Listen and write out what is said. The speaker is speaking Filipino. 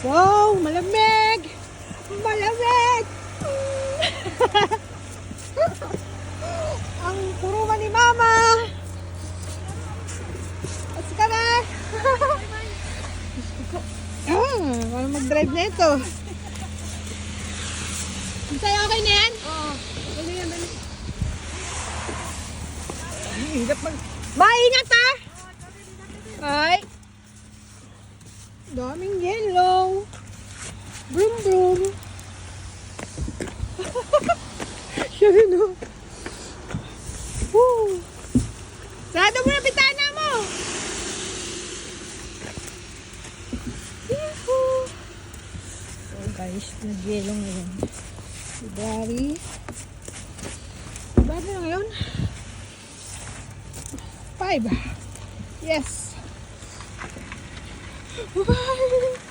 Wow, malamig! Malamig! Ang kuruma ni Mama! Let's go na! Parang mag-drive na ito. Sa'yo okay na yan? Oo. Dali yan, dali. Hirap mag... Maingat ha! Ay! Daming yellow. Broom broom. Siya rin o. Woo! Sarado mo na bitana mo! Yahoo! So guys, nag-yellow ngayon. February. February na ngayon? 5. Yes! Bye!